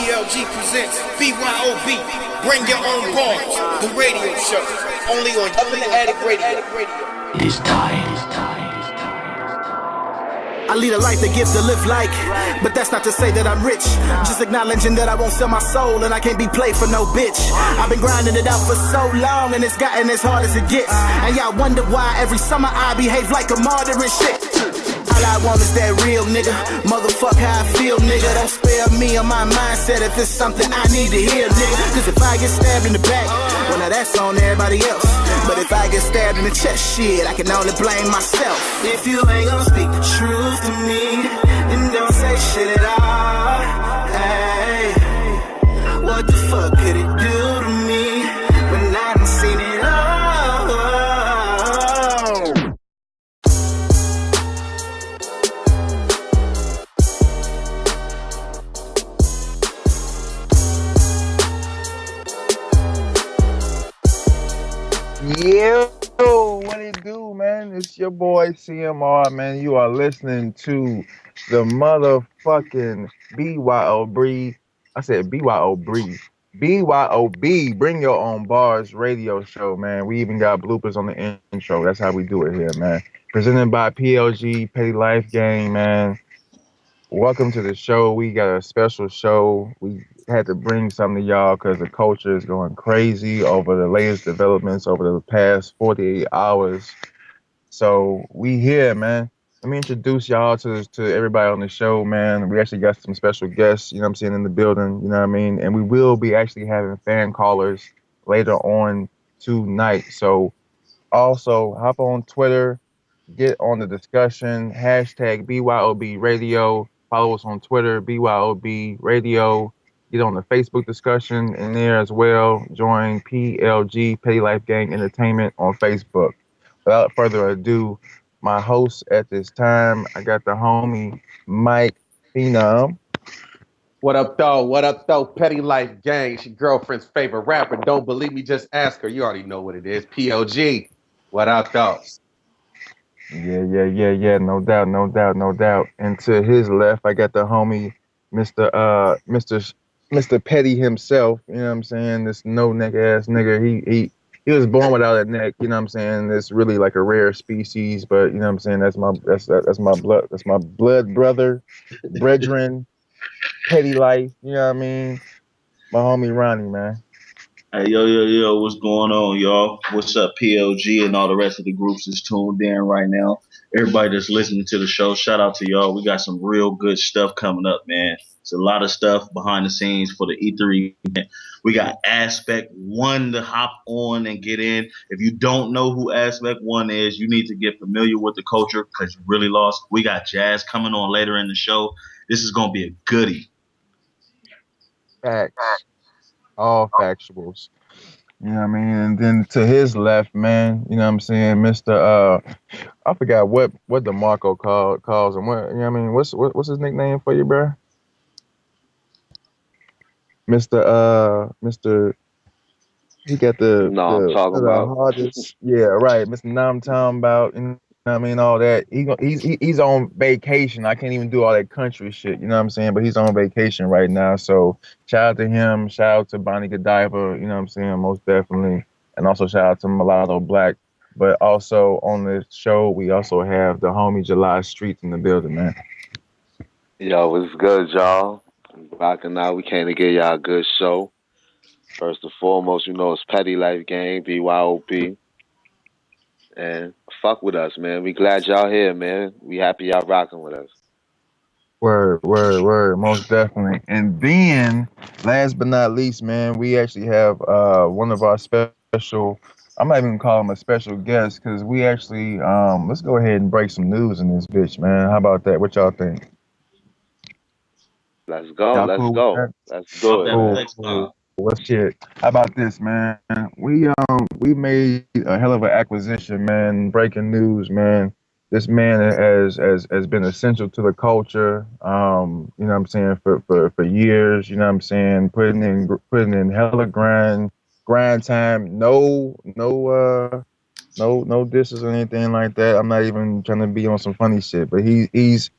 PLG presents BYOB, Bring Your Own Bars, the radio show, only on Up in the Attic Radio. It is time. I lead a life that gives to live like, but that's not to say that I'm rich. Just acknowledging that I won't sell my soul and I can't be played for no bitch. I've been grinding it out for so long and it's gotten as hard as it gets. And y'all wonder why every summer I behave like a martyr and shit. All I want is that real nigga. Motherfuck how I feel, nigga. Don't spare me on my mindset if it's something I need to hear, nigga. Cause if I get stabbed in the back, well now that's on everybody else. But if I get stabbed in the chest, shit, I can only blame myself. If you ain't gonna speak the truth to me, then don't say shit at all. Hey, what the fuck could it do to me when I done seen it all? Yo, what it do, man? It's your boy CMR, man. You are listening to the motherfucking BYOB. I said BYOB. BYOB, Bring Your Own Bars radio show, man. We even got bloopers on the intro. That's how we do it here, man. Presented by PLG, Petty Life Gang, man. Welcome to the show. We got a special show. We had to bring something to y'all because the culture is going crazy over the latest developments over the past 48 hours. So we here, man. Let me introduce y'all to everybody on the show, man. We actually got some special guests, you know what I'm saying, in the building, you know what I mean? And we will be actually having fan callers later on tonight. So also hop on Twitter, get on the discussion, hashtag BYOB Radio. Follow us on Twitter, BYOB Radio. Get on the Facebook discussion in there as well. Join PLG, Petty Life Gang Entertainment on Facebook. Without further ado, my host at this time, I got the homie Mike Phenom. What up, though? What up, though? Petty Life Gang. It's your girlfriend's favorite rapper. Don't believe me? Just ask her. You already know what it is. PLG. What up, though? Yeah. No doubt. And to his left, I got the homie, Mr. Petty himself. You know what I'm saying? This no neck ass nigga. He was born without a neck. You know what I'm saying? It's really like a rare species, but you know what I'm saying? That's my blood brother, brethren, Petty Life. You know what I mean? My homie Ronnie, man. Hey, yo, what's going on, y'all? What's up, PLG and all the rest of the groups that's tuned in right now? Everybody that's listening to the show, shout out to y'all. We got some real good stuff coming up, man. It's a lot of stuff behind the scenes for the Ep3 event. We got Aspect 1 to hop on and get in. If you don't know who Aspect 1 is, you need to get familiar with the culture because you really lost. We got Jazz coming on later in the show. This is going to be a goodie. Facts. All factuals. You know what I mean? And then to his left, man, you know what I'm saying, Mr. I forgot what DeMarco calls him. What, you know what I mean? What's his nickname for you, bro? Mr. He got the I'm talking about hardest. Yeah, right. Mr. Now I'm talking about, you know what I mean, all that. He's on vacation. I can't even do all that country shit, you know what I'm saying? But he's on vacation right now. So shout out to him. Shout out to Bonnie Godiva, you know what I'm saying, most definitely. And also shout out to Mulatto Black. But also on the show, we also have the homie July Streets in the building, man. Yo, what's good, y'all? Rocking out. We came to get y'all a good show. First and foremost, you know, it's Petty Life Gang, BYOB. And fuck with us, man. We glad y'all here, man. We happy y'all rocking with us. Word. Most definitely. And then, last but not least, man, we actually have one of our special, I'm not even gonna call him a special guest, because we actually, let's go ahead and break some news in this bitch, man. How about that? What y'all think? Let's go. Y'all Let's cool go. Let's do it. Cool. What's shit? How about this, man? We made a hell of an acquisition, man. Breaking news, man. This man has been essential to the culture. You know what I'm saying, for years. You know what I'm saying, putting in hella grind time. No disses or anything like that. I'm not even trying to be on some funny shit, but he's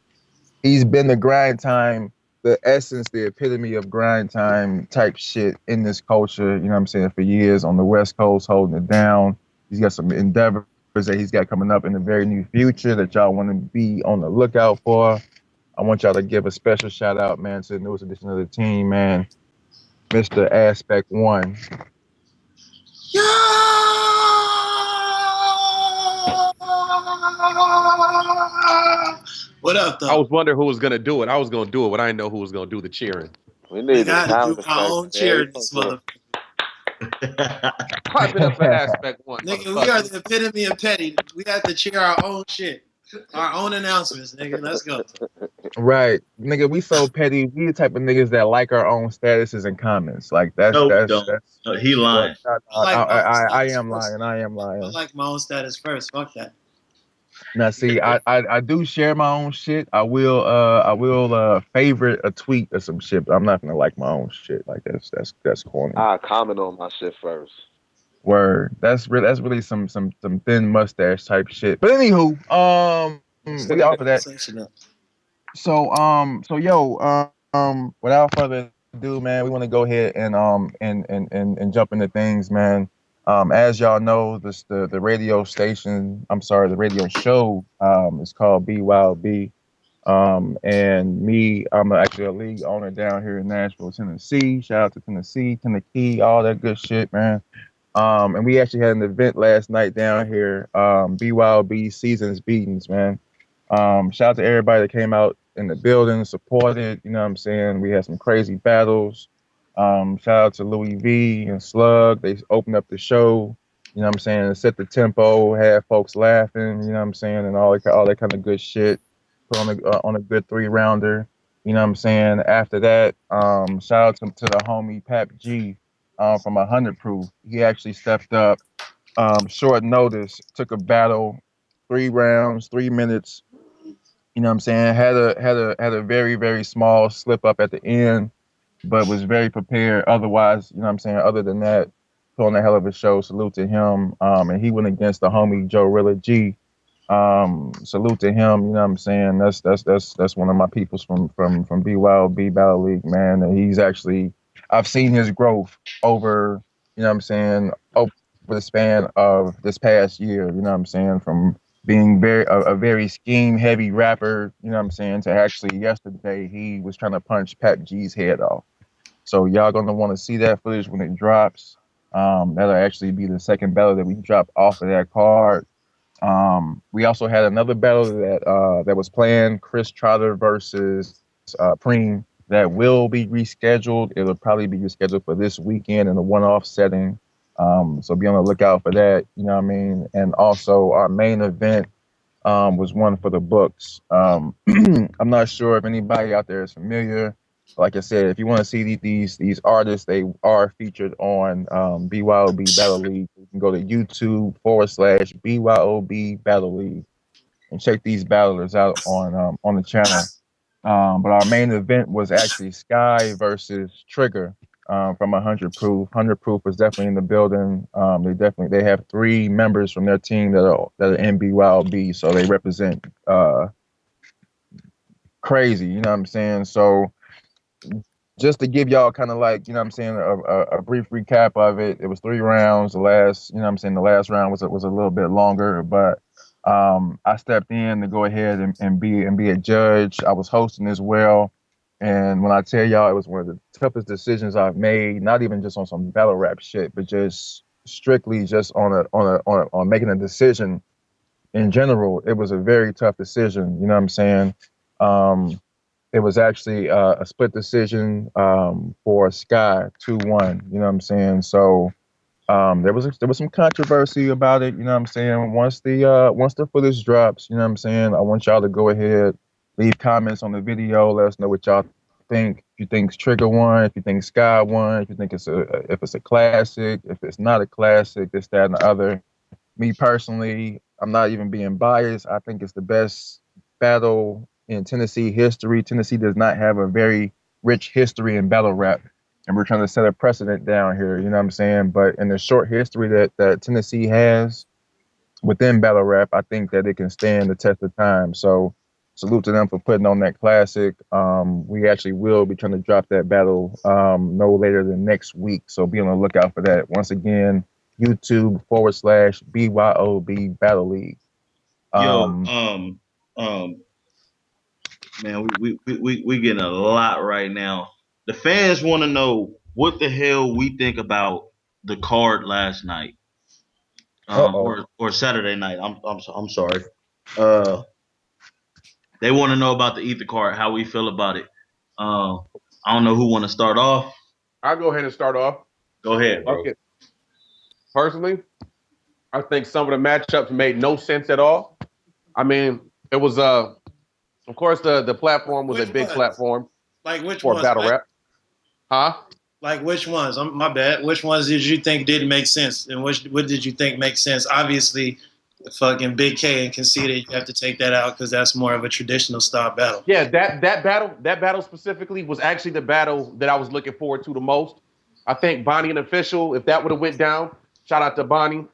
been the grind time the essence, the epitome of grind time type shit in this culture, you know what I'm saying, for years on the West Coast holding it down. He's got some endeavors that he's got coming up in the very near future that y'all want to be on the lookout for. I want y'all to give a special shout out, man, to the newest addition of the team, man, Mr. Aspect One. Yeah. What up, I though? was wondering who was gonna do it. I was gonna do it, but I didn't know who was gonna do the cheering. We Nigga, need I the had to do sound my effects, own man. cheer We in gonna this do it. motherfucker. Pipe it up for aspect one, Nigga, we are motherfucker. the epitome of petty. We have to cheer our own shit. Our own announcements, nigga. Let's go. Right, nigga, we so petty. We the type of niggas that like our own statuses and comments. Like that's Nope, that's don't. that's He what lying. I like my own I status am first. lying. I am I lying. like my own status first. Fuck that. Now, see, I do share my own shit. I will favorite a tweet or some shit, but I'm not gonna like my own shit. Like that's corny. I comment on my shit first. Word. That's really some thin mustache type shit. But anywho, we off of that. Section up. So yo, without further ado, man, we want to go ahead and jump into things, man. As y'all know, the radio station, I'm sorry, the radio show, is called BYOB. And me, I'm actually a league owner down here in Nashville, Tennessee. Shout out to Tennessee, Tennessee, all that good shit, man. And we actually had an event last night down here, BYOB Seasons Beatings, man. Shout out to everybody that came out in the building, supported, you know what I'm saying? We had some crazy battles. Shout out to Louis V and Slug. They opened up the show, you know what I'm saying? Set the tempo, had folks laughing, you know what I'm saying? And all that kind of good shit. Put on a good 3-rounder, you know what I'm saying? After that, shout out to the homie Pap G, from 100 Proof. He actually stepped up, short notice, took a battle, 3 rounds, 3 minutes. You know what I'm saying? Had a very very small slip up at the end, but was very prepared. Otherwise, you know what I'm saying. Other than that, put on a hell of a show. Salute to him. And he went against the homie Joe Rilla G. Salute to him. You know what I'm saying. That's one of my peoples from BYOB Battle League, man. And he's actually, I've seen his growth over, you know what I'm saying, over the span of this past year. You know what I'm saying, from being a very scheme heavy rapper, you know what I'm saying, to actually yesterday he was trying to punch Pat G's head off. So y'all gonna want to see that footage when it drops. That'll actually be the second battle that we drop off of that card. We also had another battle that was planned, Chris Trotter versus Preem, that will be rescheduled. It'll probably be rescheduled for this weekend in a one-off setting. So be on the lookout for that. You know what I mean? And also our main event was one for the books. I'm not sure if anybody out there is familiar. Like I said, if you want to see these artists, they are featured on BYOB Battle League. You can go to YouTube/BYOB Battle League and check these battlers out on the channel. But our main event was actually Sky versus Trigger, from 100 Proof. 100 Proof was definitely in the building. They have 3 members from their team that are in BYOB, so they represent crazy. You know what I'm saying? So just to give y'all kind of like, you know what I'm saying, a brief recap of it. It was 3 rounds. The last, you know what I'm saying, the last round was a little bit longer, but I stepped in to go ahead and be a judge. I was hosting as well. And when I tell y'all, it was one of the toughest decisions I've made, not even just on some battle rap shit, but just strictly just on making a decision in general. It was a very tough decision. You know what I'm saying? Um, it was actually a split decision, for Sky 2-1. You know what I'm saying? So there was some controversy about it. You know what I'm saying? Once the footage drops, you know what I'm saying, I want y'all to go ahead, leave comments on the video. Let us know what y'all think. If you think Trigger won, if you think Sky won, if you think if it's a classic, if it's not a classic, this, that, and the other. Me personally, I'm not even being biased. I think it's the best battle in Tennessee history. Tennessee does not have a very rich history in battle rap, and we're trying to set a precedent down here. You know what I'm saying? But in the short history that Tennessee has within battle rap, I think that it can stand the test of time. So salute to them for putting on that classic. We actually will be trying to drop that battle no later than next week. So be on the lookout for that. Once again, YouTube/BYOB Battle League. Yo, man, we getting a lot right now. The fans want to know what the hell we think about the card last night, or Saturday night. I'm sorry. Uh, they want to know about the Ether card, how we feel about it. I don't know who want to start off. I'll go ahead and start off. Go ahead, bro. Okay. Personally, I think some of the matchups made no sense at all. I mean, it was of course the platform was a big platform. Like which for ones? battle rap. Huh? Like which ones? My bad. Which ones did you think didn't make sense, and what did you think makes sense? Obviously, fucking Big K and Conceited, you have to take that out because that's more of a traditional style battle. Yeah, that battle specifically was actually the battle that I was looking forward to the most. I think Bonnie and Official, if that would have went down, shout out to Bonnie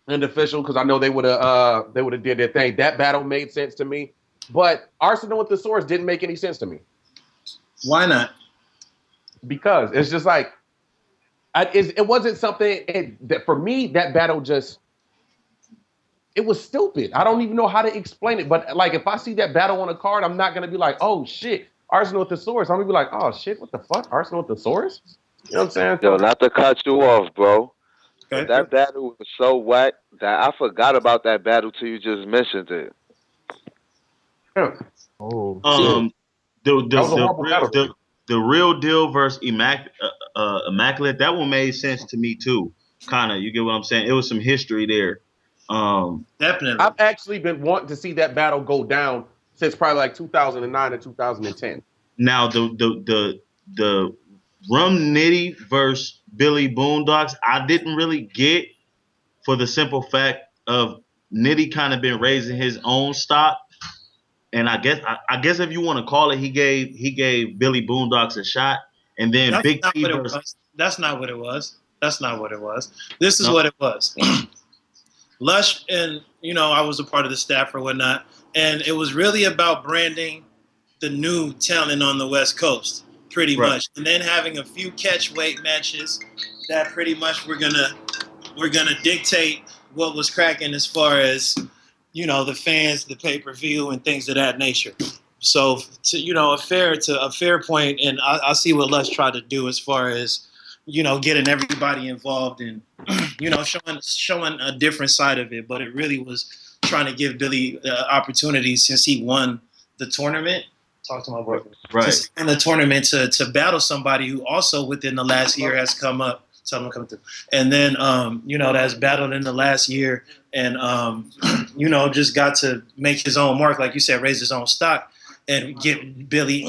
and Official because I know they would have did their thing. That battle made sense to me, but Arsenal with the Source didn't make any sense to me. Why not? Because it's just like it wasn't something that for me that battle just it was stupid. I don't even know how to explain it. But like if I see that battle on a card, I'm not gonna be like, oh shit, Arsenal with the Source. I'm gonna be like, oh shit, what the fuck, Arsenal with the Source? You know what I'm saying? Yo, not to cut you off, bro. Okay. But that battle was so whack that I forgot about that battle till you just mentioned it. Yeah. Oh, The real deal versus Immaculate, that one made sense to me too. Kind of, you get what I'm saying? It was some history there. Definitely. I've actually been wanting to see that battle go down since probably like 2009 and 2010. Now the Rum Nitty versus Billy Boondocks, I didn't really get for the simple fact of Nitty kind of been raising his own stock. And I guess if you want to call it, he gave Billy Boondocks a shot, and then That's Big not T what it versus. was. That's not what it was. That's not what it was. This is what it was. Lush and I was a part of the staff or whatnot, and it was really about branding the new talent on the West Coast, pretty much, and then having a few catch weight matches that pretty much we're gonna dictate what was cracking as far as the fans, the pay-per-view, and things of that nature. So to a fair point, and I see what Lush tried to do as far as getting everybody involved and showing a different side of it. But it really was trying to give Billy the opportunity since he won the tournament. Talk to my brother. Right. In the tournament to battle somebody who also within the last year has come up. Someone come through, and then that's battled in the last year, and just got to make his own mark, like you said, raise his own stock, and give Billy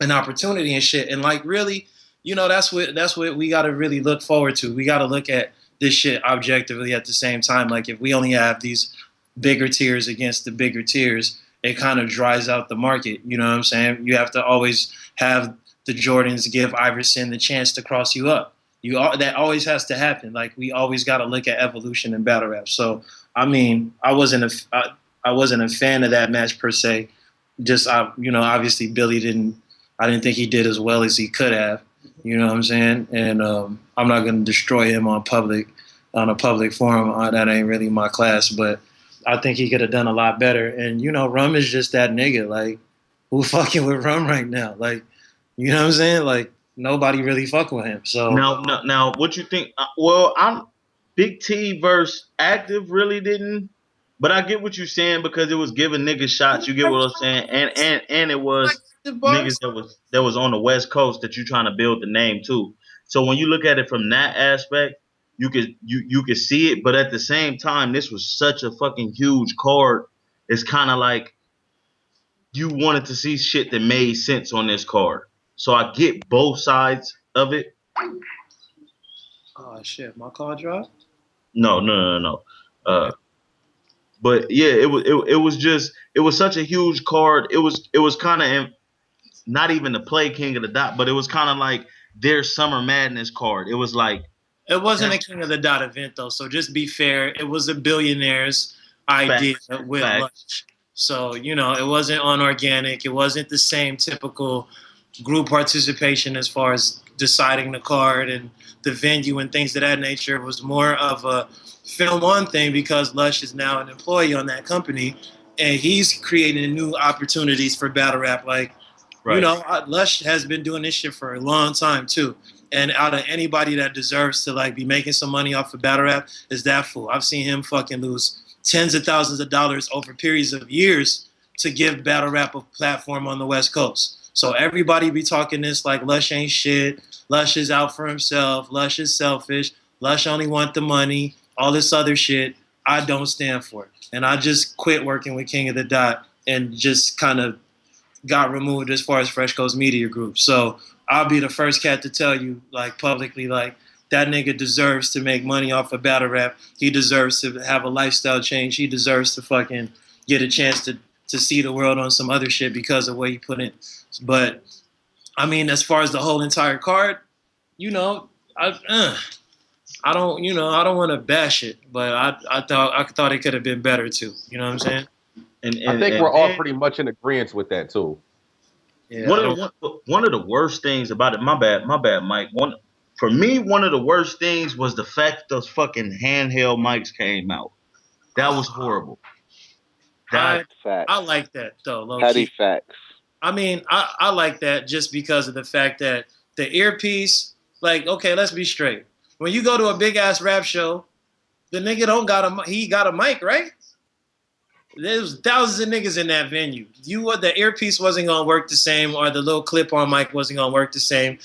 an opportunity and shit. And like really, that's what we got to really look forward to. We got to look at this shit objectively at the same time. Like if we only have these bigger tiers against the bigger tiers, it kind of dries out the market. You know what I'm saying? You have to always have the Jordans give Iverson the chance to cross you up. That always has to happen. Like we always got to look at evolution in battle rap. So I mean, I wasn't a fan of that match per se. Just obviously Billy I didn't think he did as well as he could have. You know what I'm saying? And I'm not gonna destroy him on a public forum. That ain't really my class. But I think he could have done a lot better. And Rum is just that nigga. Like who fucking with Rum right now? Like you know what I'm saying? Like. Nobody really fuck with him. So now, what you think? Well, I'm Big T versus Active really didn't, but I get what you're saying because it was giving niggas shots. You get what I'm saying, and it was niggas that was on the West Coast that you trying to build the name too. So when you look at it from that aspect, you could see it, but at the same time, this was such a fucking huge card. It's kind of like you wanted to see shit that made sense on this card. So I get both sides of it. Oh shit, my car dropped? No. But yeah, it was such a huge card. It was kind of not even the play King of the Dot, but it was kind of like their Summer Madness card. It was like it wasn't a King of the Dot event though. So just be fair, it was a billionaire's idea with Lush. So, you know, it wasn't unorganic. It wasn't the same typical group participation as far as deciding the card and the venue and things of that nature. It was more of a film on thing because Lush is now an employee on that company, and he's creating new opportunities for battle rap. Like, you know, Lush has been doing this shit for a long time too. And out of anybody that deserves to like be making some money off of battle rap is that fool. I've seen him fucking lose tens of thousands of dollars over periods of years to give battle rap a platform on the West Coast. So everybody be talking this like Lush ain't shit. Lush is out for himself. Lush is selfish. Lush only want the money. All this other shit. I don't stand for it. And I just quit working with King of the Dot and just kind of got removed as far as Fresh Coast Media Group. So I'll be the first cat to tell you, like, publicly, like, that nigga deserves to make money off of battle rap. He deserves to have a lifestyle change. He deserves to fucking get a chance to see the world on some other shit because of what he put in. But, I mean, as far as the whole entire card, you know, I don't, you know, I don't want to bash it, but I thought it could have been better too. You know what I'm saying? And I think we're all pretty much in agreement with that too. Yeah, one of the worst things about it, my bad, Mike. For me, one of the worst things was the fact those fucking handheld mics came out. That was horrible. I like that though, low Petty key. facts. I mean, I like that just because of the fact that the earpiece, like, okay, let's be straight. When you go to a big ass rap show, the nigga don't got he got a mic, right? There's thousands of niggas in that venue. The earpiece wasn't gonna work the same, or the little clip-on mic wasn't gonna work the same.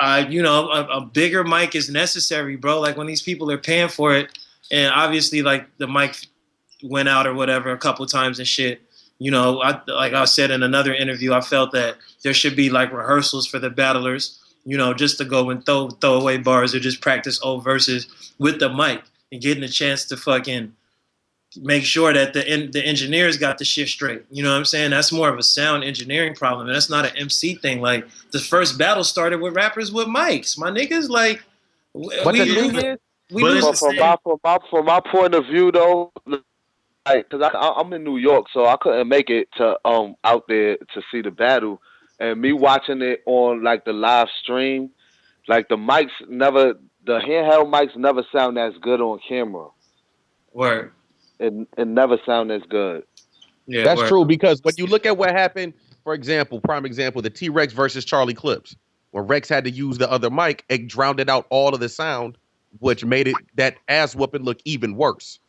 You know, a bigger mic is necessary, bro. Like when these people are paying for it, and obviously, like the mic went out or whatever a couple times and shit. You know, like I said in another interview, I felt that there should be like rehearsals for the battlers. You know, just to go and throw away bars or just practice old verses with the mic and getting a chance to fucking make sure that the engineers got the shit straight. You know what I'm saying? That's more of a sound engineering problem. And that's not an MC thing. Like, the first battle started with rappers with mics. My niggas, like, But the thing is, from my point of view, though, like, cause I'm in New York, so I couldn't make it to out there to see the battle, and me watching it on like the live stream, like the handheld mics never sound as good on camera. Word. It never sound as good. Yeah, that's true, because when you look at what happened, for example, prime example, the T-Rex versus Charlie Clips, when Rex had to use the other mic, it drowned out all of the sound, which made that ass whooping look even worse.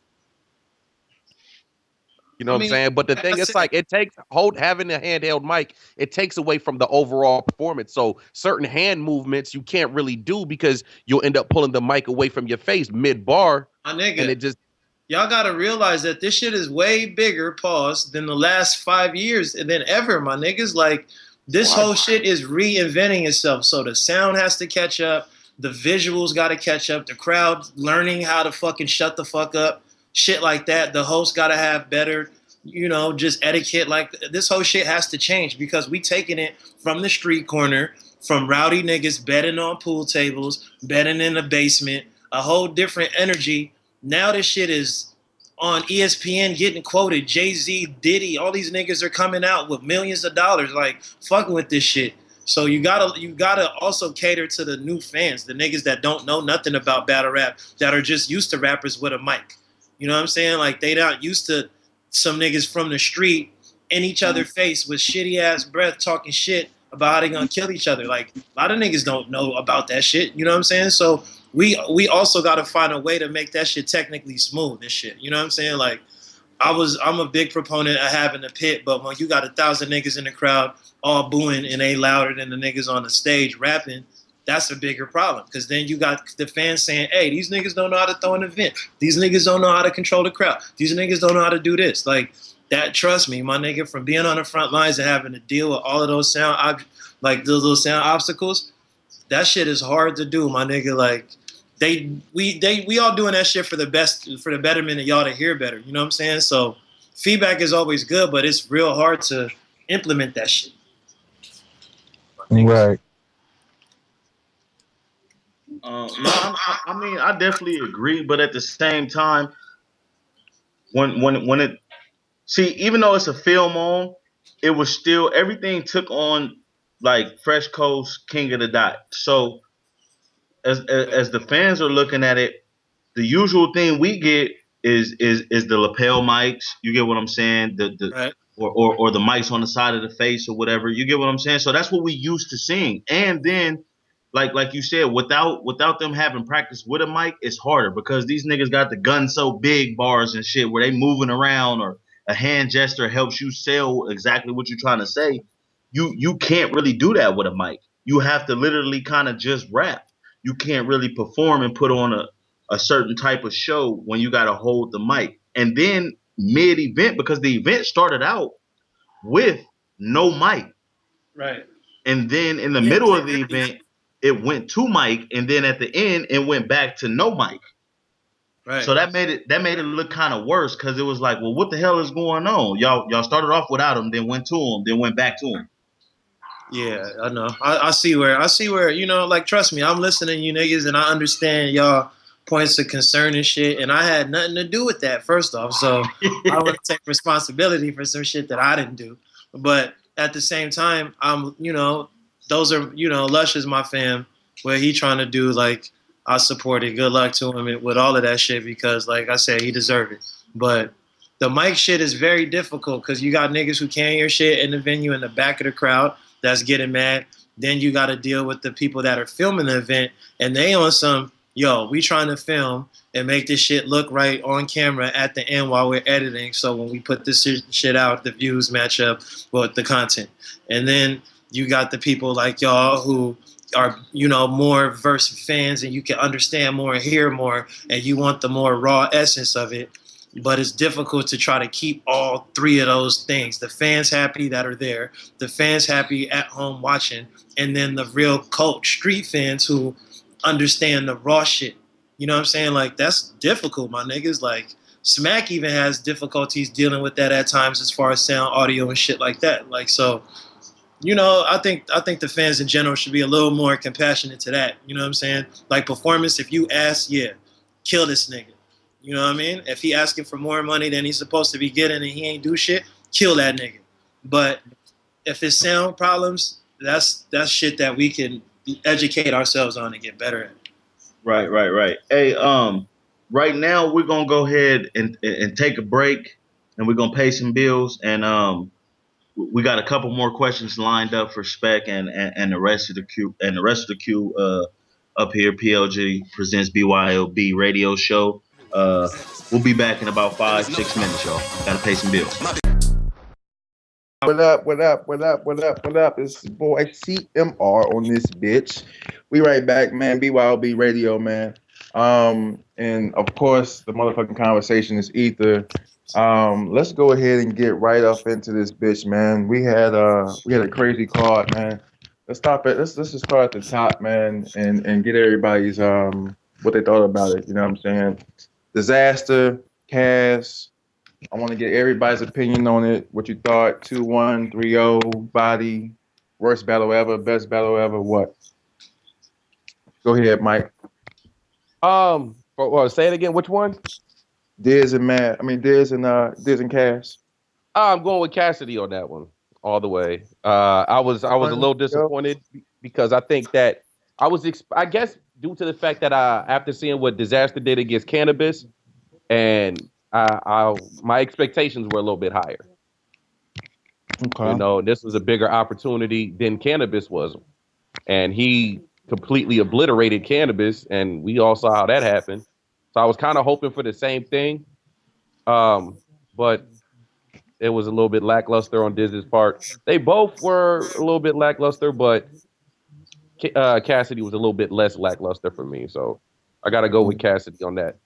You know what I'm saying? But the thing is, like, it takes having a handheld mic, it takes away from the overall performance. So certain hand movements you can't really do because you'll end up pulling the mic away from your face mid-bar. My nigga, and it just... Y'all got to realize that this shit is way bigger, than the last 5 years than ever, my niggas. Like, this whole shit is reinventing itself. So the sound has to catch up. The visuals got to catch up. The crowd learning how to fucking shut the fuck up. Shit like that. The host got to have better, you know, just etiquette. Like, this whole shit has to change because we taking it from the street corner, from rowdy niggas betting on pool tables, betting in the basement, a whole different energy. Now this shit is on ESPN getting quoted. Jay-Z, Diddy, all these niggas are coming out with millions of dollars, like, fucking with this shit. So you gotta also cater to the new fans, the niggas that don't know nothing about battle rap, that are just used to rappers with a mic. You know what I'm saying? Like, they not used to some niggas from the street in each other's face with shitty ass breath talking shit about how they gonna kill each other. Like, a lot of niggas don't know about that shit. You know what I'm saying? So we also got to find a way to make that shit technically smooth and shit. You know what I'm saying? Like, I'm a big proponent of having a pit, but when you got 1,000 niggas in the crowd all booing and they louder than the niggas on the stage rapping, that's a bigger problem. Because then you got the fans saying, hey, these niggas don't know how to throw an event. These niggas don't know how to control the crowd. These niggas don't know how to do this. Like, that, trust me, my nigga, from being on the front lines and having to deal with all of those those little sound obstacles, that shit is hard to do, my nigga. Like, we all doing that shit for the betterment of y'all to hear better. You know what I'm saying? So feedback is always good, but it's real hard to implement that shit. Right. No, I mean, I definitely agree, but at the same time, when See, even though it's a film on, it was still everything took on like Fresh Coast, King of the Dot. So as the fans are looking at it, the usual thing we get is the lapel mics. You get what I'm saying? The Right. or the mics on the side of the face or whatever. You get what I'm saying? So that's what we used to seeing. And then like you said, without them having practice with a mic, it's harder because these niggas got the gun so big bars and shit where they moving around or a hand gesture helps you sell exactly what you're trying to say. You can't really do that with a mic. You have to literally kind of just rap. You can't really perform and put on a certain type of show when you got to hold the mic. And then mid event, because the event started out with no mic. Right. And then in the Yeah. middle of the event, it went to mic. And then at the end, it went back to no mic. Right. So that made it look kind of worse because it was like, well, what the hell is going on? Y'all started off without him, then went to him, then went back to him. Yeah, I know. I see where, you know, like, trust me, I'm listening to you niggas and I understand y'all points of concern and shit. And I had nothing to do with that, first off. So I want to take responsibility for some shit that I didn't do. But at the same time, you know, those are, you know, Lush is my fam. What he trying to do, like, I support it. Good luck to him with all of that shit because, like I said, he deserved it. But the mic shit is very difficult because you got niggas who can't hear shit in the venue in the back of the crowd that's getting mad. Then you got to deal with the people that are filming the event, and they on some, yo, we trying to film and make this shit look right on camera at the end while we're editing. So when we put this shit out, the views match up with the content. And then you got the people like y'all who are, you know, more versed fans and you can understand more and hear more, and you want the more raw essence of it. But it's difficult to try to keep all three of those things. The fans happy that are there, the fans happy at home watching, and then the real cult street fans who understand the raw shit. You know what I'm saying? Like, that's difficult, my niggas. Like, Smack even has difficulties dealing with that at times as far as sound, audio, and shit like that. Like, so, you know, I think the fans in general should be a little more compassionate to that. You know what I'm saying? Like, performance, if you ask, yeah, kill this nigga. You know what I mean? If he asking for more money than he's supposed to be getting and he ain't do shit, kill that nigga. But if it's sound problems, that's shit that we can educate ourselves on and get better at. Right. Hey, right now we're gonna go ahead and take a break, and we're gonna pay some bills, and we got a couple more questions lined up for Spec and the rest of the queue up here. PLG presents BYOB radio show. We'll be back in about 5-6 minutes, y'all. Gotta pay some bills. What up? It's your boy CMR on this bitch. We right back, man. BYOB radio, man. And of course, the motherfucking conversation is ether. Let's go ahead and get right up into this bitch, man. We had a crazy card, man. Let's just start at the top, man, and get everybody's what they thought about it. You know what I'm saying? Disaster, Cass. I want to get everybody's opinion on it. What you thought? 2-1, 3-0, body, worst battle ever, best battle ever. What? Go ahead, Mike. Say it again. Which one? Diz and Cass. I'm going with Cassidy on that one all the way. I was a little disappointed because I think that I guess due to the fact that after seeing what Disaster did against Cannabis, and my expectations were a little bit higher. Okay. You know, this was a bigger opportunity than Cannabis was, and he completely obliterated Cannabis, and we all saw how that happened. So I was kind of hoping for the same thing, but it was a little bit lackluster on Diz's part. They both were a little bit lackluster, but Cassidy was a little bit less lackluster for me. So I got to go with Cassidy on that.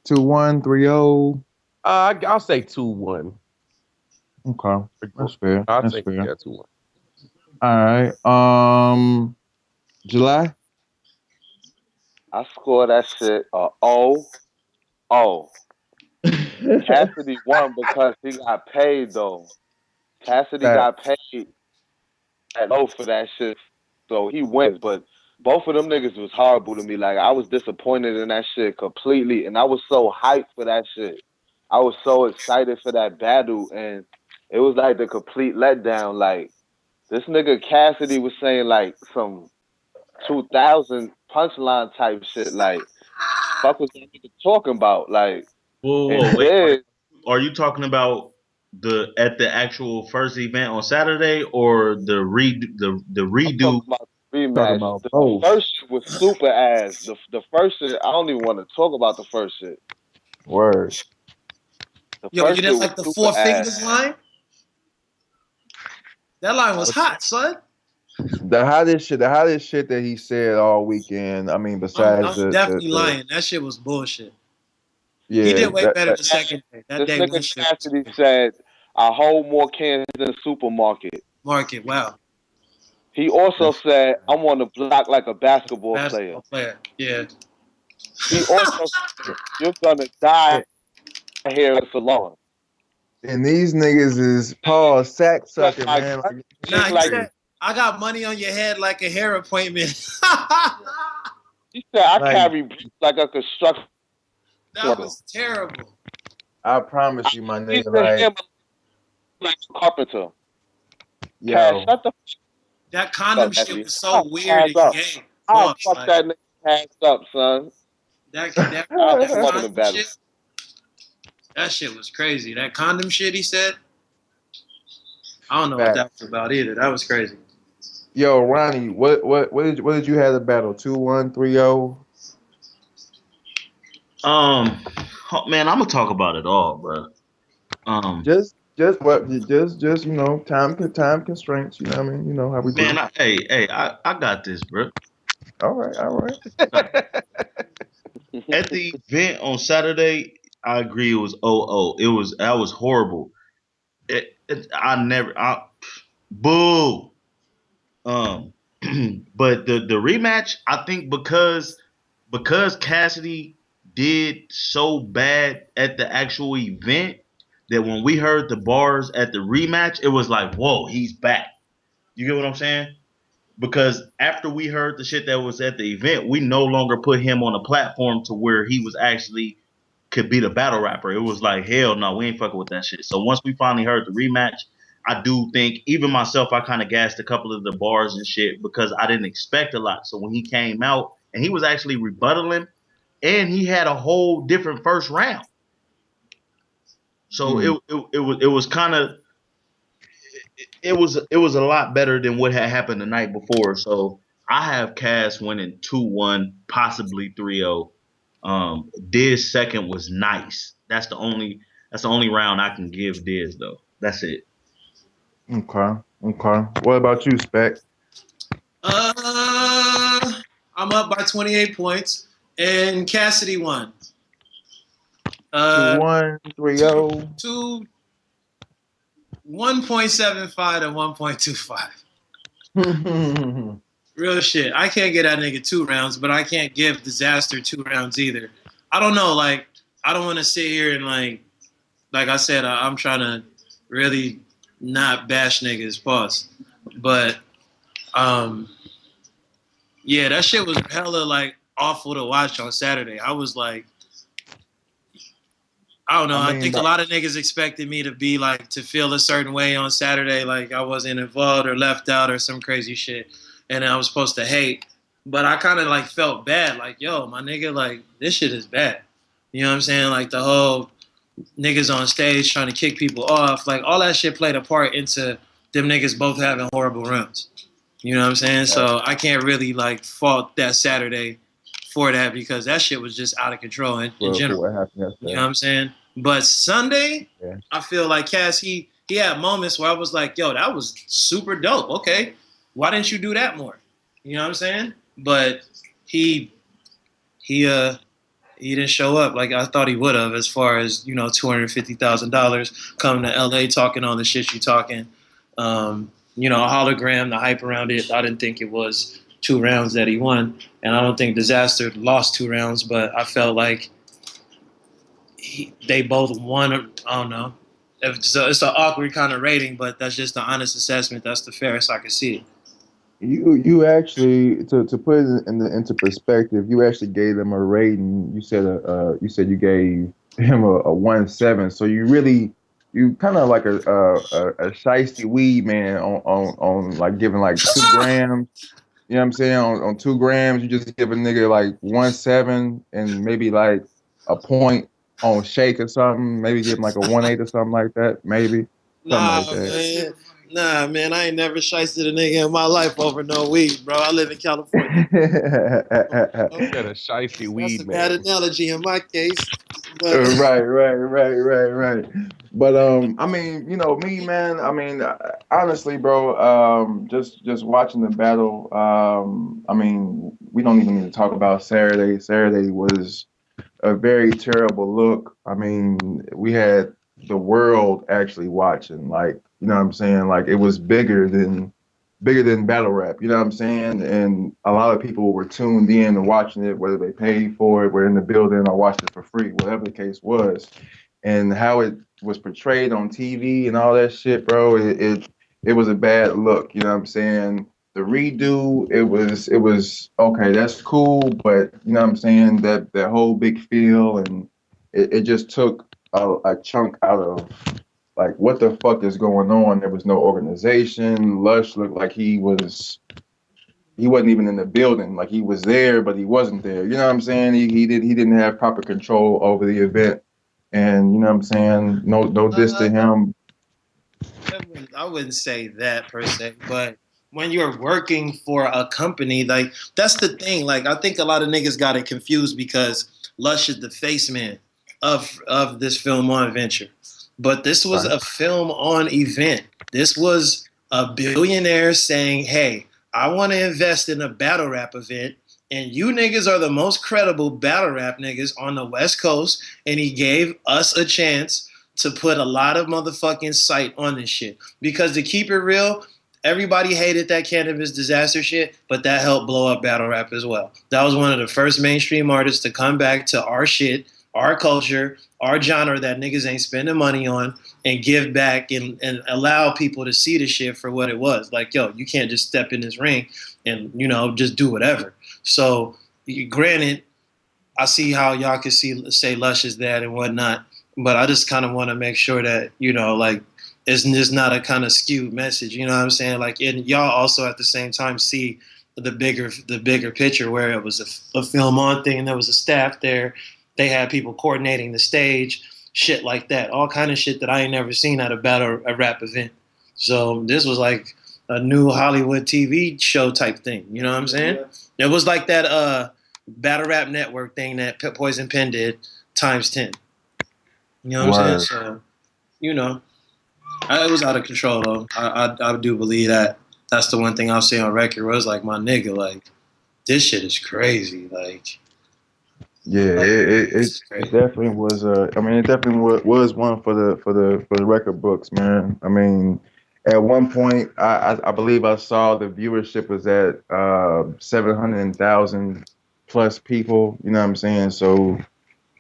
2-1, 3-0. I'll say 2-1. Okay, that's fair. I'll That's say fair. 2-1. All right. July. I score that shit. Cassidy won because he got paid though. Cassidy got paid at low for that shit, so he wins. But both of them niggas was horrible to me. Like I was disappointed in that shit completely, and I was so hyped for that shit. I was so excited for that battle, and it was like the complete letdown. Like this nigga Cassidy was saying like some 2000 punchline type shit. Like fuck was that nigga talking about? Like, and Wait. then Are you talking about at the actual first event on Saturday or the I'm redo? talking about the Talking rematch. about The both. first shit was super ass. The first shit, I don't even want to talk about the first shit. Word. The Yo, you first shit didn't was like the super Four ass. Fingers line? That line was hot, son. The hottest shit that he said all weekend. I mean, I'm besides definitely lying. That shit was bullshit. He yeah, did way better the second day. That This day nigga one shit was Cassidy crazy. said, "I hold more cans than a supermarket." Market, wow. He also that's said, "I'm on the block like a basketball player." Basketball player. Yeah. He also said, "You're gonna die here in the salon." and these niggas is Paul sack Suck sucking, my man. gut, Like, Nah, shit he like said, I got money on your head like a hair appointment. he said, "I like carry bricks like a construction That worker." was terrible. I promise I you, my used nigga. to Like, him like a carpenter. Cash, yo, shut the That fuck condom up, shit Cassidy. was so I'll weird pass and up. gay. I'll Pause. fuck Like that nigga pass up, son. I'll that pull up in the condom battle. shit. That shit was crazy. That condom shit he said. I don't know what fact. that was about either. That was crazy. Yo, Ronnie, what did you have the battle? 2-1, 3-0? Man, I'm gonna talk about it all, bro. Um, Just time constraints. You know what I mean? You know how we man, do. I got this, bro. All right. At the event on Saturday, I agree it was it was that was horrible. I boo. Um, but the rematch, I think because Cassidy did so bad at the actual event that when we heard the bars at the rematch, it was like, whoa, he's back. You get what I'm saying? Because after we heard the shit that was at the event, we no longer put him on a platform to where he was actually could be the battle rapper. It was like, hell no, we ain't fucking with that shit. So once we finally heard the rematch, I do think even myself, I kind of gassed a couple of the bars and shit because I didn't expect a lot. So when he came out and he was actually rebuttaling, and he had a whole different first round. So Hmm. it was kind of it was a lot better than what had happened the night before. So I have Cass winning 2-1, possibly 3-0. Diz second was nice. That's the only round I can give Diz though. That's it. Okay. What about you, Spec? I'm up by 28 points, and Cassidy won. 2-1, Two, 3-0. two, 1.75 to 1.25. Real shit. I can't get that nigga 2 rounds, but I can't give Disaster 2 rounds either. I don't know. Like, I don't want to sit here and like I said, I'm trying to really not bash niggas, pause. But yeah, that shit was hella like awful to watch on Saturday. I was like, I don't know. I I mean, think a lot of niggas expected me to be like to feel a certain way on Saturday, like I wasn't involved or left out or some crazy shit, and I was supposed to hate. But I kind of like felt bad, like yo, my nigga, like this shit is bad. You know what I'm saying? Like the whole niggas on stage trying to kick people off, like all that shit played a part into them niggas both having horrible runs. You know what I'm saying? So I can't really like fault that Saturday for that because that shit was just out of control in for general. what happened You know yesterday. what I'm saying? But Sunday, Yeah. I feel like Cass, he had moments where I was like, yo, that was super dope. Okay. Why didn't you do that more? You know what I'm saying? But he didn't show up like I thought he would have as far as, you know, $250,000 coming to LA talking all the shit you talking. You know, a hologram, the hype around it, I didn't think it was 2 rounds that he won. And I don't think Disaster lost 2 rounds, but I felt like they both won. I don't know. It's an awkward kind of rating, but that's just the honest assessment. That's the fairest I can see it. You actually to put it into perspective, you actually gave them a rating. You said you gave him a 1.7. So you kind of like a shiesty weed man on like giving like 2 grams. You know what I'm saying? On 2 grams, you just give a nigga like 1.7 and maybe like a point on shake or something. Maybe give him like a 1.8 or something like that. Maybe something Nah, like that. man. Nah, man. I ain't never shysted a nigga in my life over no weed, bro. I live in California. He said a shiesty That's a weed bad man. analogy in my case. But Right. But I mean, you know, me, man. I mean, honestly, bro. Just watching the battle. I mean, we don't even need to talk about Saturday. Saturday was a very terrible look. I mean, we had the world actually watching. Like, you know what I'm saying? Like, it was bigger than battle rap. You know what I'm saying? And a lot of people were tuned in and watching it, whether they paid for it, were in the building, or watched it for free, whatever the case was. And how it was portrayed on TV and all that shit, bro, it was a bad look. You know what I'm saying? The redo, it was okay. That's cool, but you know what I'm saying? That whole big feel, and it just took a chunk out of like what the fuck is going on. There was no organization. Lush looked like he wasn't even in the building. Like he was there, but he wasn't there. You know what I'm saying? He didn't have proper control over the event. And you know what I'm saying? No diss to him. I wouldn't say that per se, but when you're working for a company, like that's the thing. Like I think a lot of niggas got it confused because Lush is the face man of this film on venture. But this was Right. a film on event. This was a billionaire saying, "Hey, I want to invest in a battle rap event." And you niggas are the most credible battle rap niggas on the West Coast. And he gave us a chance to put a lot of motherfucking sight on this shit. Because to keep it real, everybody hated that cannabis disaster shit, but that helped blow up battle rap as well. That was one of the first mainstream artists to come back to our shit, our culture, our genre that niggas ain't spending money on and give back and allow people to see the shit for what it was. Like, yo, you can't just step in this ring and, just do whatever. So, granted, I see how y'all can say Lush is that and whatnot, but I just kind of want to make sure that like it's not a kind of skewed message. You know what I'm saying? Like, and y'all also at the same time see the bigger picture where it was a film on thing and there was a staff there. They had people coordinating the stage, shit like that, all kind of shit that I ain't never seen at a rap event. So this was like a new Hollywood TV show type thing. You know what I'm saying? It was like that Battle Rap Network thing that Poison Pen did times 10. You know what I'm saying? Word. So, it was out of control though. I do believe that. That's the one thing I'll say on record. Where it was like, my nigga, like this shit is crazy. Like Yeah, this is it crazy. definitely was. I mean, it definitely was one for the record books, man. I mean, at one point, I believe I saw the viewership was at 700,000 plus people. You know what I'm saying? So,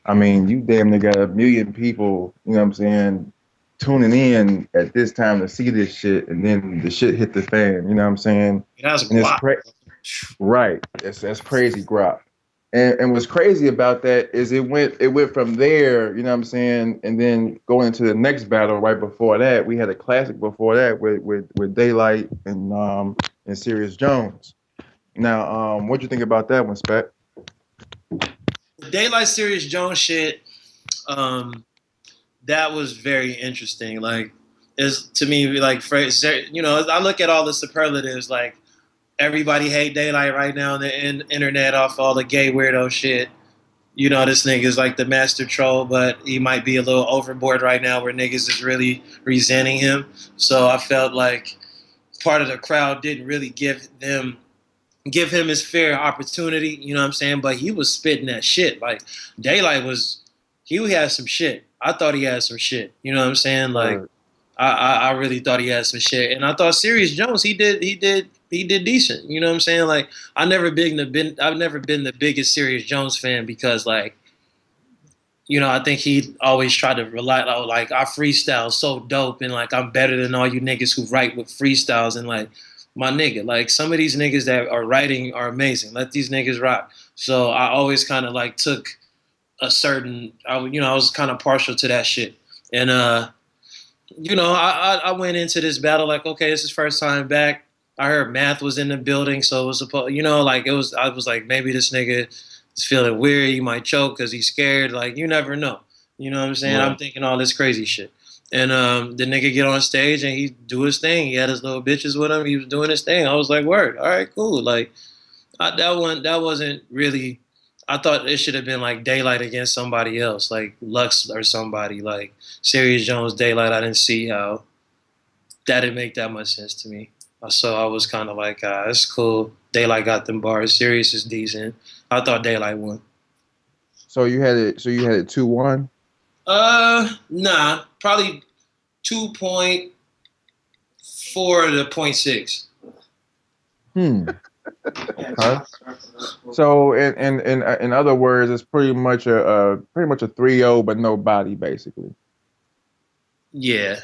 I mean, you damn near got a million people. You know what I'm saying? Tuning in at this time to see this shit, and then the shit hit the fan. You know what I'm saying? That's And it's guap. right. That's crazy grok. And what's crazy about that is it went from there, you know what I'm saying, and then going into the next battle right before that, we had a classic before that with Daylight and Sirius Jones. Now, what do you think about that one, Spec? The Daylight Series Jones shit. That was very interesting. Like, is to me like I look at all the superlatives like everybody hate Daylight right now on the internet off all the gay weirdo shit. This nigga's like the master troll, but he might be a little overboard right now where niggas is really resenting him. So I felt like part of the crowd didn't really give him his fair opportunity, you know what I'm saying? But he was spitting that shit. Like Daylight he had some shit. I thought he had some shit. You know what I'm saying? Like Word. I really thought he had some shit, and I thought Sirius Jones he did decent. You know what I'm saying? Like I've never been the biggest Sirius Jones fan because like I think he always tried to rely on like our freestyle so dope and like I'm better than all you niggas who write with freestyles and like my nigga, like some of these niggas that are writing are amazing. Let these niggas rock. So I always kind of like took a certain, I was kind of partial to that shit. And, I went into this battle like, okay, this is first time back. I heard Math was in the building, so it was supposed, I was like, maybe this nigga is feeling weird. He might choke because he's scared. Like, you never know. You know what I'm saying? Right. I'm thinking all this crazy shit. And the nigga get on stage and he do his thing. He had his little bitches with him. He was doing his thing. I was like, word, all right, cool. Like, that wasn't really. I thought it should have been like Daylight against somebody else, like Lux or somebody, like Serious Jones Daylight. I didn't see how that didn't make that much sense to me. So I was kind of like, it's cool. Daylight got them bars. Serious is decent. I thought Daylight won. So you had it 2-1? Nah, probably 2.4 to 0.6. Okay. So in other words, it's pretty much a 3-0, but no body, basically. Yeah.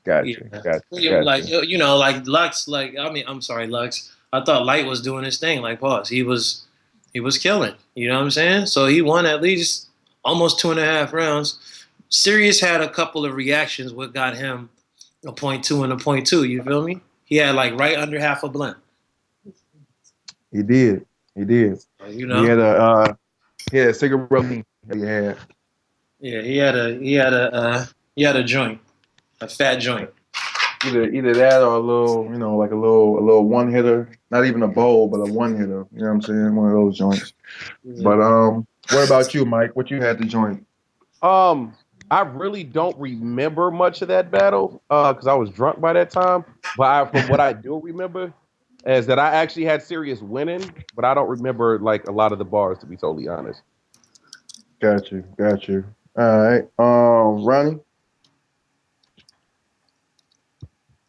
Gotcha. Like, like Lux, like, I'm sorry, Lux. I thought Light was doing his thing, like pause. He was killing. You know what I'm saying? So he won at least almost 2.5 rounds. Sirius had a couple of reactions what got him a 0.2 and a 0.2, you feel me? He had like right under half a blunt. He did. You know? He had a cigarette. Yeah. Yeah, he had a joint. A fat joint. Either that or a little, like a little one hitter. Not even a bowl, but a one hitter. You know what I'm saying? One of those joints. Yeah. But what about you, Mike? What you had to joint? I really don't remember much of that battle because I was drunk by that time. But from what I do remember is that I actually had Sirius winning, but I don't remember like a lot of the bars, to be totally honest. Got you. All right. Ronnie?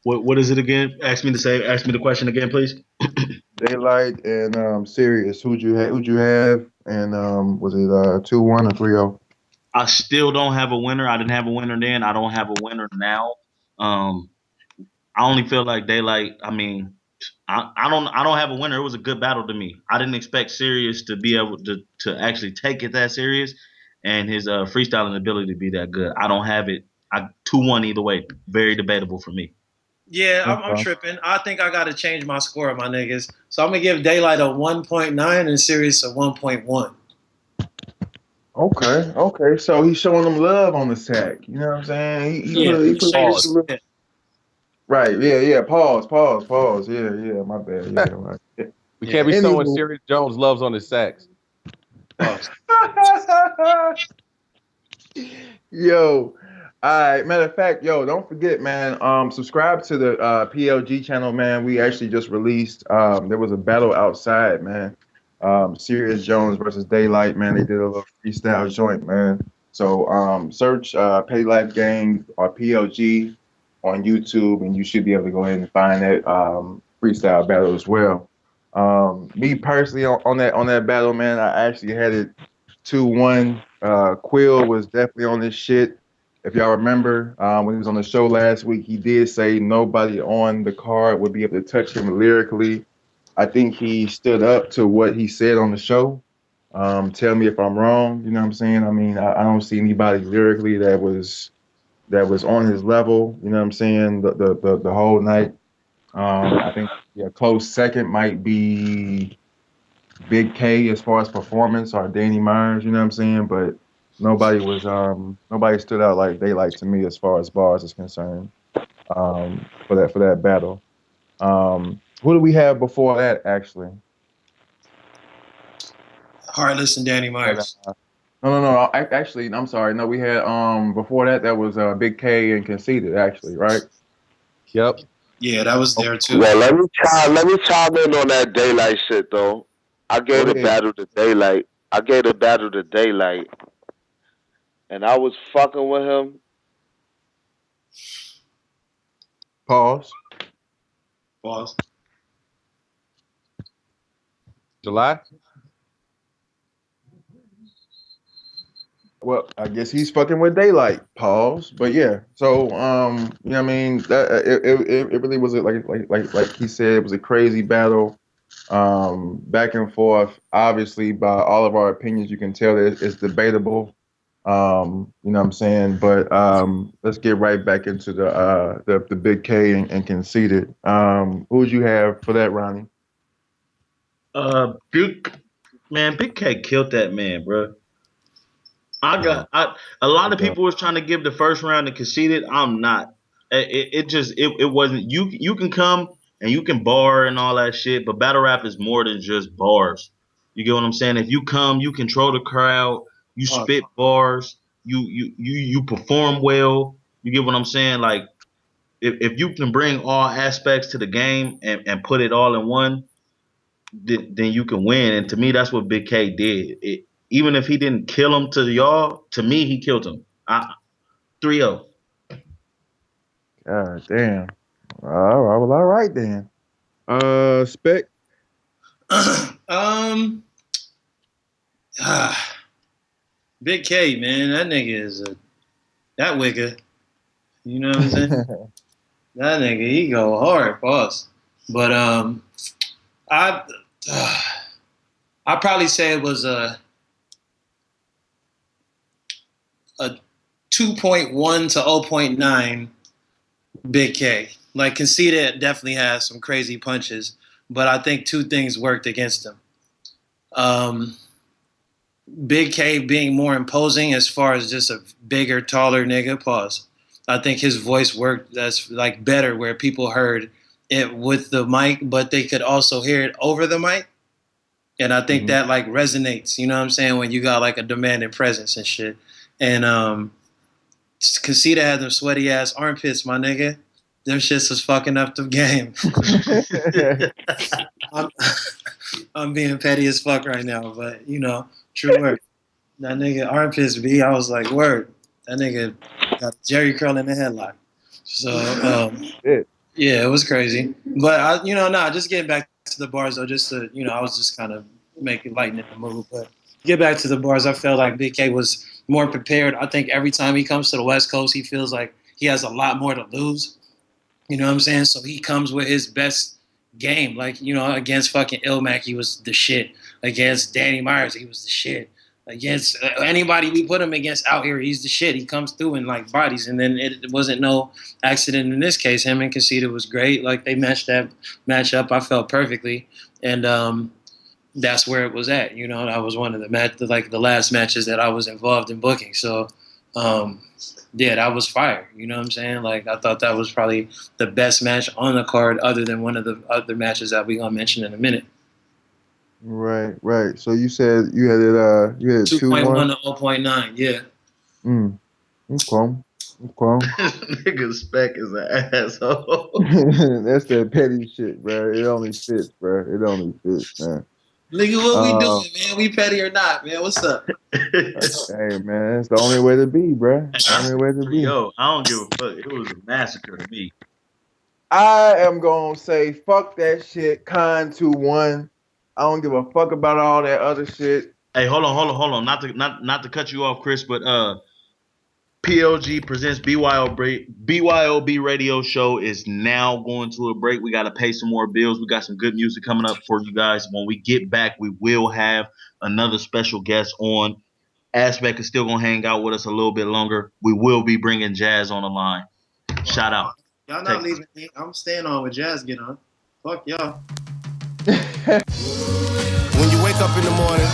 What is it again? Ask me the question again, please. Daylight and Sirius. Who'd you have? And was it 2-1 or 3-0? I still don't have a winner. I didn't have a winner then. I don't have a winner now. I only feel like Daylight. I mean, I don't have a winner. It was a good battle to me. I didn't expect Sirius to be able to actually take it that serious, and his freestyling ability to be that good. I don't have it. 2-1 either way. Very debatable for me. Yeah, I'm tripping. I think I got to change my score, my niggas. So I'm going to give Daylight a 1.9 and Sirius a 1.1. Okay. So he's showing them love on the sack. You know what I'm saying? He put a little... Right. Yeah. Pause. Yeah. My bad. Yeah. Right. We can't be showing Serious Jones loves on his sacks. Yo. All right. Matter of fact, don't forget, man. Subscribe to the PLG channel, man. We actually just released. There was a battle outside, man. Serious Jones versus Daylight, man. They did a little freestyle joint, man. So search Petty Life Gang or PLG on YouTube, and you should be able to go ahead and find that freestyle battle as well. Me personally on that battle, man, I actually had it 2-1. Quill was definitely on this shit. If y'all remember, when he was on the show last week, he did say nobody on the card would be able to touch him lyrically. I think he stood up to what he said on the show. Tell me if I'm wrong. You know what I'm saying? I mean, I don't see anybody lyrically that was on his level. You know what I'm saying? The whole night. I think close second might be Big K as far as performance, or Danny Myers. You know what I'm saying? But nobody stood out like Daylight to me as far as bars is concerned. For that battle. Who do we have before that, actually? Heartless and Danny Myers. No. Actually, I'm sorry. No, we had before that was Big K and Conceited, actually, right? Yep. Yeah, that was there too. Well, let me chime in on that Daylight shit though. I gave the battle to Daylight. And I was fucking with him. Pause. July? Well, I guess he's fucking with Daylight. Pause. But yeah, so you know what I mean, that it really was like he said, it was a crazy battle. back and forth. Obviously, by all of our opinions, you can tell that it's debatable. You know what I'm saying? But let's get right back into the Big K and Conceited. Who would you have for that, Ronnie? Big K killed that man, bro. Yeah, A lot no of doubt. people was trying to give the first round to Conceited. I'm not. It wasn't. You can come and you can bar and all that shit, but battle rap is more than just bars. You get what I'm saying? If you come, you control the crowd, you spit bars, you perform well. You get what I'm saying? Like if you can bring all aspects to the game and put it all in one, then you can win. And to me, that's what Big K did. Even if he didn't kill him to y'all, to me, he killed him. 3-0. God damn. All right, well, all right then. Spec. Big K, man, that nigga is that wigger. You know what I'm saying? That nigga, he go hard, boss. But I probably say it was a 2.1 to 0.9 Big K. Like Conceited definitely has some crazy punches, but I think two things worked against him. Big K being more imposing as far as just a bigger, taller nigga. Pause. I think his voice worked that's like better where people heard it with the mic, but they could also hear it over the mic. And I think that like resonates, you know what I'm saying, when you got like a demanding presence and shit. And Conceited had them sweaty ass armpits, my nigga. Them shits was fucking up the game. I'm being petty as fuck right now, but you know, true word. That nigga armpits B, I was like, word. That nigga got Jerry curl in the headlock. So yeah, it was crazy. But just getting back to the bars though, just to I was just kind of making lightening the mood. But get back to the bars, I felt like Big K was more prepared. I think every time he comes to the West Coast, he feels like he has a lot more to lose. You know what I'm saying? So he comes with his best game. Like, against fucking Ilmac, he was the shit. Against Danny Myers, he was the shit. Against anybody we put him against out here, he's the shit. He comes through in like bodies, and then it wasn't no accident in this case. Him and Conceited was great. Like they matched that match up. I felt perfectly, and that's where it was at. That was one of the last matches that I was involved in booking. So. Yeah, that was fire. You know what I'm saying? Like, I thought that was probably the best match on the card other than one of the other matches that we're going to mention in a minute. Right. So you said you had it, 2.1 to 0.9, yeah. Okay. Nigga Spec is an asshole. That's that petty shit, bro. It only fits, bro. It only fits, man. Nigga, what we doing, man? We petty or not, man? What's up? Hey, man, it's the only way to be, bro. The only way to be. Yo, I don't give a fuck. It was a massacre to me. I am gonna say fuck that shit. Con 2-1. I don't give a fuck about all that other shit. Hey, hold on. Not to cut you off, Chris, but PLG presents BYOB radio show is now going to a break. We got to pay some more bills. We got some good music coming up for you guys. When we get back, we will have another special guest on. Aspect is still going to hang out with us a little bit longer. We will be bringing Jazz on the line. Shout out. Y'all not leaving me. I'm staying on with Jazz get on. Fuck y'all. When you wake up in the morning,